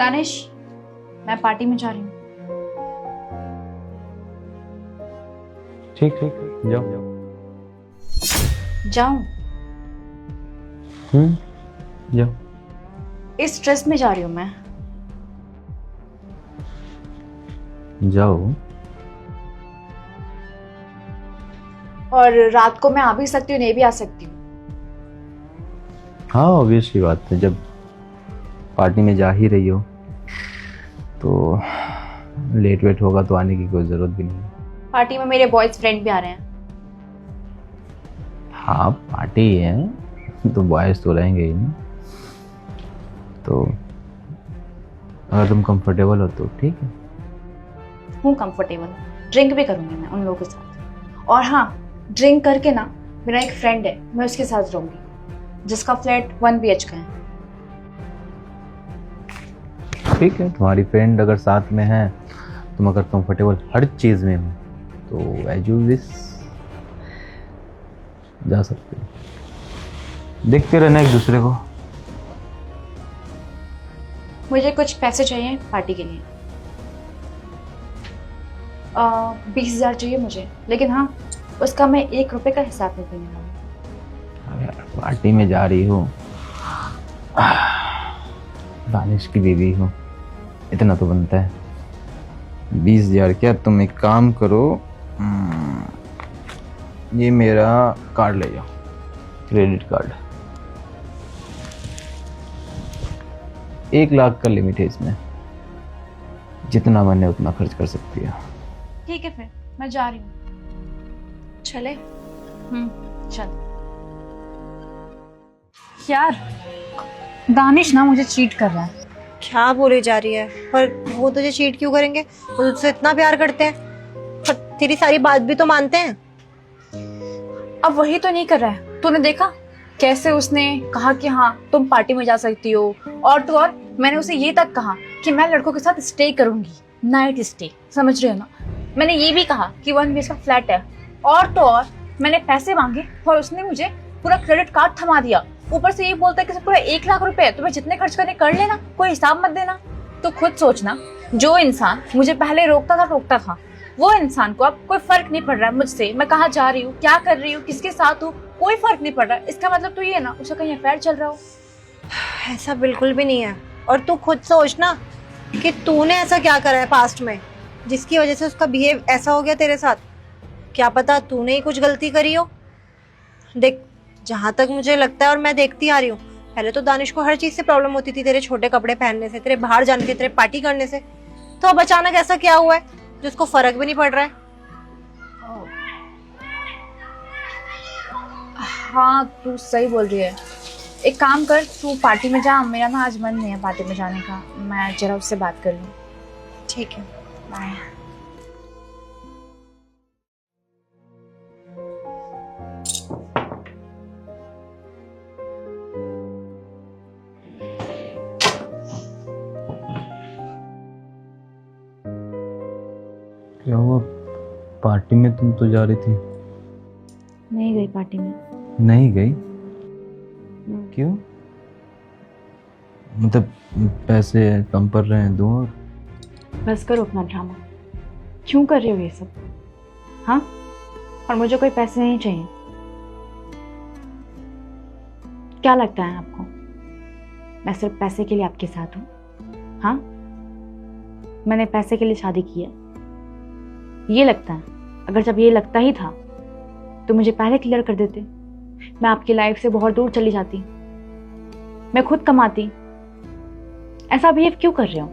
दानिश, मैं पार्टी में जा रही हूँ। ठीक ठीक, जाओ जाओ। जाऊँ? जाओ। इस ड्रेस में जा रही हूँ मैं। जाओ। और रात को मैं आ भी सकती हूँ, नहीं भी आ सकती हूँ। हाँ ऑब्वियसली बात है, जब पार्टी में जा ही रही हो तो लेट वेट होगा तो आने की कोई ज़रूरत भी नहीं है। पार्टी में मेरे बॉयज फ्रेंड भी आ रहे हैं। हाँ पार्टी है तो बॉयज तो रहेंगे ही ना, तो अगर तुम कंफर्टेबल हो तो ठीक है। हूँ कंफर्टेबल, ड्रिंक भी करूँगी मैं उन लोगों के साथ। और हाँ, ड्रिंक करके ना, मेरा एक फ्रेंड है, मैं उसके साथ रहूँगी, जिसका फ्लैट 1 BH का है। ठीक है, तुम्हारी फ्रेंड अगर साथ में है, तुम अगर कंफर्टेबल हर चीज़ में हो तो एज यू विश जा सकते हो। देखते रहना एक दूसरे को। मुझे कुछ पैसे चाहिए पार्टी के लिए। 20,000 चाहिए मुझे, लेकिन हाँ, उसका मैं 1 रुपए का हिसाब नहीं देने वाली। अब यार पार्टी में जा रही हो, दानिश की बीवी हो, इतना तो बनता है। 20,000 क्या, तुम एक काम करो, ये मेरा कार्ड ले जाओ, क्रेडिट कार्ड। 1 लाख का लिमिट है इसमें, जितना मन है उतना खर्च कर सकती है। ठीक है, फिर मैं जा रही हूँ। चले? चल। यार, दानिश ना मुझे चीट कर रहा है। क्या बोली जा रही है? पर वो तुझे चीट क्यों करेंगे? वो तुझसे इतना प्यार करते हैं और तेरी सारी बात भी तो मानते हैं। अब वही तो नहीं कर रहा है। तूने देखा कैसे उसने कहा कि हाँ तुम पार्टी में जा सकती हो, और तो और मैंने उसे ये तक कहा कि मैं लड़कों के साथ स्टे करूंगी, नाइट स्टे, समझ रहे हो ना। मैंने ये भी कहा कि 1 BH का फ्लैट है, और तो और मैंने पैसे मांगे और उसने मुझे पूरा क्रेडिट कार्ड थमा दिया। ऊपर से ये बोलता है कि पूरा 1 लाख रुपए है, तुम्हें जितने खर्च करने कर लेना, कोई हिसाब मत देना। तो खुद सोचना, जो इंसान मुझे पहले रोकता था, वो इंसान को अब कोई फर्क नहीं पड़ रहा है मुझसे, मैं कहाँ जा रही हूँ, क्या कर रही हूँ, किसके साथ हूँ, कोई फर्क नहीं पड़ रहा है। इसका मतलब तो ये है ना, उसका कहीं अफेयर चल रहा हो। ऐसा बिल्कुल भी नहीं है। और तू खुद सोच ना कि तूने ऐसा क्या करा है पास्ट में जिसकी वजह से उसका बिहेव ऐसा हो गया तेरे साथ। क्या पता तूने ही कुछ गलती करी हो। देख, जहां तक मुझे लगता है और मैं देखती आ रही हूँ, पहले तो दानिश को हर चीज से प्रॉब्लम होती थी, तेरे छोटे कपड़े पहनने से, तेरे बाहर जाने से, तेरे पार्टी करने से। तो अब अचानक ऐसा क्या हुआ है जिसको फर्क भी नहीं पड़ रहा है? हाँ, तू सही बोल रही है। एक काम कर, तू पार्टी में जा, मेरा ना आज मन नहीं है पार्टी में जाने का, मैं जरा उससे बात कर लूँ। ठीक है, बाय। क्या हुआ, पार्टी में तुम तो जा रही थी? नहीं गई पार्टी में। नहीं गई? क्यों? मतलब पैसे कम पड़ रहे हैं, दूं? और बस करो अपना ड्रामा। क्यों कर रहे हो ये सब? हाँ, और मुझे कोई पैसे नहीं चाहिए। क्या लगता है आपको मैं सिर्फ पैसे के लिए आपके साथ हूँ? हाँ, मैंने पैसे के लिए शादी की है, ये लगता है? अगर जब ये लगता ही था तो मुझे पहले क्लियर कर देते, मैं आपकी लाइफ से बहुत दूर चली जाती, मैं खुद कमाती। ऐसा बिहेव क्यों कर रहे हो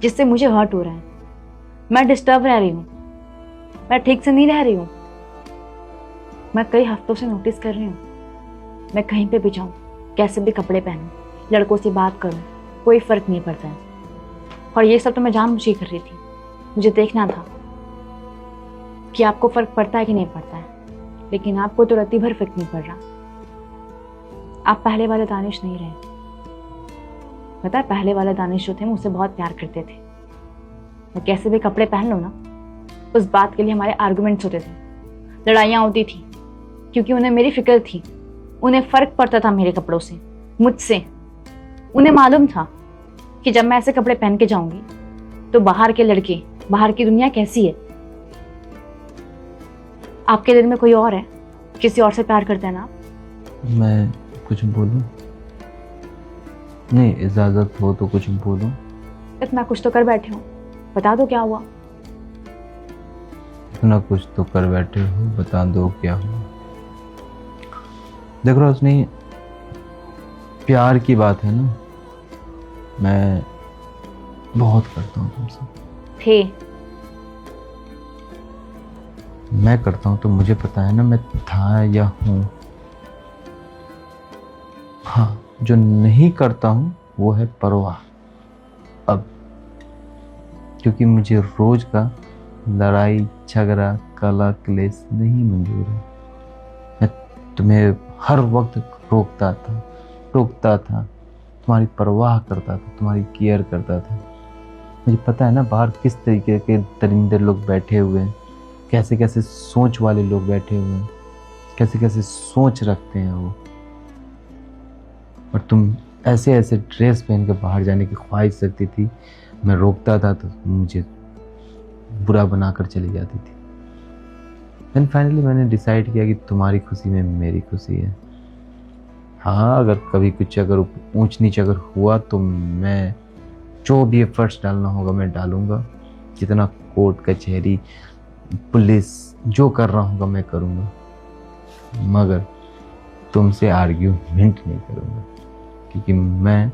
जिससे मुझे हर्ट हो रहा है? मैं डिस्टर्ब रह रही हूँ, मैं ठीक से नहीं रह रही हूँ। मैं कई हफ्तों से नोटिस कर रही हूँ, मैं कहीं पे भी जाऊँ, कैसे भी कपड़े पहनूं, लड़कों से बात करूँ, कोई फर्क नहीं पड़ता है। और ये सब तो मैं जानबूझ के कर रही थी। मुझे देखना था कि आपको फर्क पड़ता है कि नहीं पड़ता है, लेकिन आपको तो रत्ती भर फर्क नहीं पड़ रहा। आप पहले वाले दानिश नहीं रहे। पता है, पहले वाले दानिश जो थे मुझसे बहुत प्यार करते थे। मैं कैसे भी कपड़े पहन लूं ना, उस बात के लिए हमारे आर्गुमेंट्स होते थे, लड़ाइयाँ होती थी, क्योंकि उन्हें मेरी फिक्र थी। उन्हें फर्क पड़ता था मेरे कपड़ों से, मुझसे। उन्हें मालूम था कि जब मैं ऐसे कपड़े पहन के जाऊंगी तो बाहर के लड़के, बाहर की दुनिया कैसी है? आपके दिल में कोई और है, किसी और से प्यार करते हैं ना आप? मैं कुछ बोलूं? नहीं, इजाजत हो तो कुछ बोलूं? इतना कुछ तो कर बैठे हो, बता दो क्या हुआ। इतना कुछ तो कर बैठे हो, बता दो क्या हुआ। देख रोशनी, प्यार की बात है ना, मैं बहुत करता हूँ तुमसे। थे मैं करता हूँ तो मुझे पता है ना मैं था या हूँ। हाँ, जो नहीं करता हूँ वो है परवाह। अब क्योंकि मुझे रोज का लड़ाई झगड़ा काला क्लेश नहीं मंजूर है। मैं तुम्हें हर वक्त रोकता था, तुम्हारी परवाह करता था, तुम्हारी केयर करता था। मुझे पता है ना बाहर किस तरीके के दरिंदे लोग बैठे हुए हैं, कैसे कैसे सोच वाले लोग बैठे हुए हैं, कैसे कैसे सोच रखते हैं वो। और तुम ऐसे ऐसे ड्रेस पहन के बाहर जाने की ख्वाहिश रखती थी, मैं रोकता था तो मुझे बुरा बनाकर चली जाती थी। देन फाइनली मैंने डिसाइड किया कि तुम्हारी खुशी में मेरी खुशी है। हाँ, अगर कभी कुछ अगर ऊंच नीच अगर हुआ तो मैं जो भी एफर्ट्स डालना होगा मैं डालूंगा, जितना कोर्ट कचहरी पुलिस जो कर रहा होगा मैं करूँगा, मगर तुमसे आर्ग्यूमेंट नहीं करूँगा, क्योंकि मैं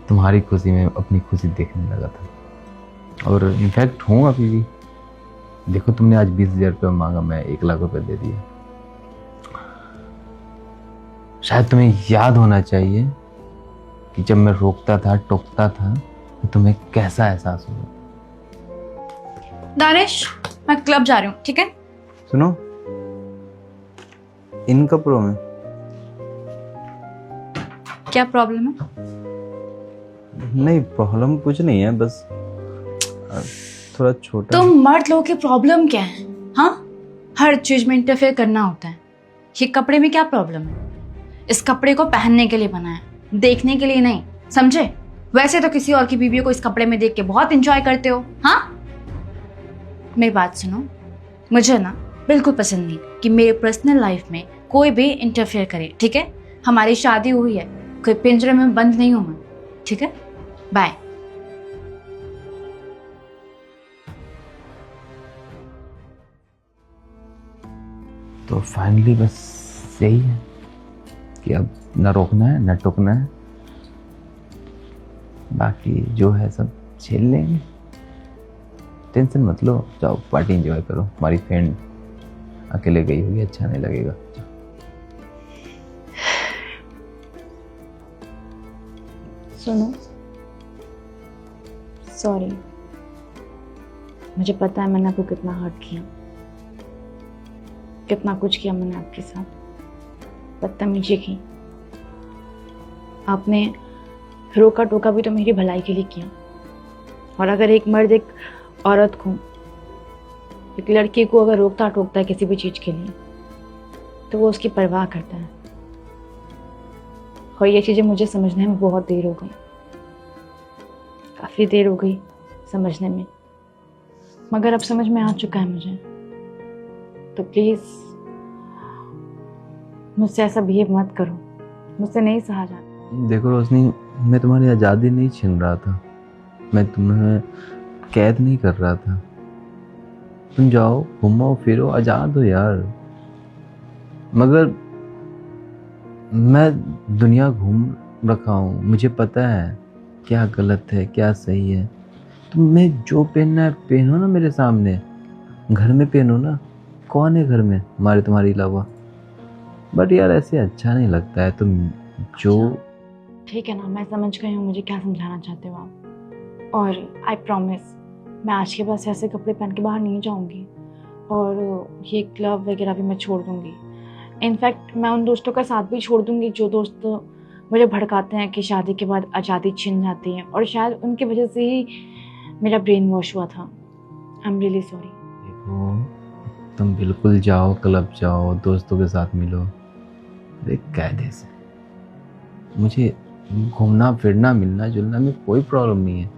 तुम्हारी खुशी में अपनी खुशी देखने लगा था। और इनफैक्ट हूँ अभी भी। देखो, तुमने आज 20,000 रुपये मांगा, मैं 1 लाख रुपये दे दिया। शायद तुम्हें याद होना चाहिए कि जब मैं रोकता था टोकता था तो तुम्हें कैसा एहसास हुआ। दानिश, मैं क्लब जा रही हूँ, ठीक है? सुनो, इन कपड़ों में क्या प्रॉब्लम है? नहीं, प्रॉब्लम कुछ नहीं है, बस थोड़ा छोटा। तुम मर्द लोगों की प्रॉब्लम क्या है? हाँ, हर चीज में इंटरफेयर करना होता है। ये कपड़े में क्या प्रॉब्लम है? इस कपड़े को पहनने के लिए बना है, देखने के लिए नहीं, समझे? वैसे तो किसी और की बीवियों को इस कपड़े में देख के बहुत एंजॉय करते हो। हाँ, मेरी बात सुनो, मुझे ना बिल्कुल पसंद नहीं कि मेरे पर्सनल लाइफ में कोई भी इंटरफेयर करे, ठीक है? हमारी शादी हुई है, कोई पिंजरे में बंद नहीं हूं मैं, ठीक है? बाय। तो फाइनली बस यही है कि अब न रोकना है न टोकना है, बाकी जो है सब झेल लेंगे। टेंशन मत लो, जाओ पार्टी एंजॉय करो। हमारी फ्रेंड अकेले गई होगी, अच्छा नहीं लगेगा। सुनो, सॉरी, मुझे पता है मैंने आपको कितना हर्ट किया, कितना कुछ किया मैंने आपके साथ, बदतमीजी की। आपने रोका टोका भी तो मेरी भलाई के लिए किया। और अगर एक मर्द एक औरत को, एक लड़की को अगर रोकता टोकता है किसी भी चीज के लिए, तो वो उसकी परवाह करता है। और ये चीजें मुझे समझने में बहुत देर हो गई, काफी देर हो गई समझने में, मगर अब समझ में आ चुका है मुझे। तो प्लीज मुझसे ऐसा बिहेव मत करो, मुझसे नहीं सहा जाता। देखो रोशनी, मैं तुम्हारी आज़ादी नहीं छीन रहा था, मैं तुम्हें कैद नहीं कर रहा था। तुम जाओ, घूमो फिरो, आज़ाद हो यार। मगर मैं दुनिया घूम रखा हूँ, मुझे पता है क्या गलत है क्या सही है। तुम्हें जो पहनना है पहनो ना, मेरे सामने घर में पहनो ना। कौन है घर में हमारे तुम्हारे अलावा? बट यार ऐसे अच्छा नहीं लगता है। तुम जो ठीक है ना, मैं समझ गई हूँ मुझे क्या समझाना चाहते हो आप। और आई प्रॉमिस मैं आज के बाद से ऐसे कपड़े पहन के बाहर नहीं जाऊँगी, और ये क्लब वगैरह भी मैं छोड़ दूँगी। इनफैक्ट मैं उन दोस्तों का साथ भी छोड़ दूँगी जो दोस्त मुझे भड़काते हैं कि शादी के बाद आज़ादी छिन जाती है, और शायद उनकी वजह से ही मेरा ब्रेन वॉश हुआ था। I am really sorry. देखो, तुम बिल्कुल जाओ, क्लब जाओ, दोस्तों के साथ मिलो, एक कायदे से। मुझे घूमना फिरना मिलना जुलना में कोई प्रॉब्लम नहीं है,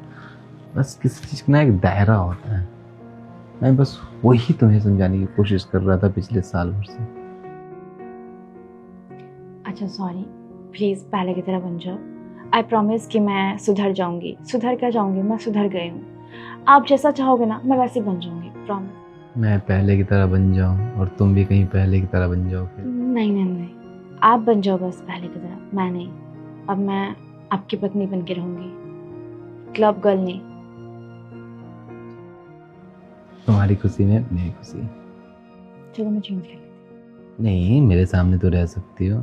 बस किसी चीज़ का ना एक दायरा होता है। मैं बस वही तुम्हें समझाने की कोशिश कर रहा था पिछले साल भर से। अच्छा सॉरी, प्लीज़ पहले की तरह बन जाओ। आई प्रॉमिस कि मैं सुधर जाऊंगी। सुधर क्या जाऊंगी, मैं सुधर गई हूँ। आप जैसा चाहोगे ना मैं वैसे बन जाऊंगी, प्रॉमिस। मैं पहले की तरह बन जाऊं और तुम भी कहीं पहले की तरह बन जाओ फिर। नहीं नहीं नहीं, आप बन जाओ बस पहले की तरह, मैं नहीं। अब मैं आपकी पत्नी बन के रहूंगी, क्लब गर्ल नहीं। तुम्हारी खुशी में मेरी खुशी। चलो मैं चेंज कर लेती नहीं, मेरे सामने तो रह सकती हो।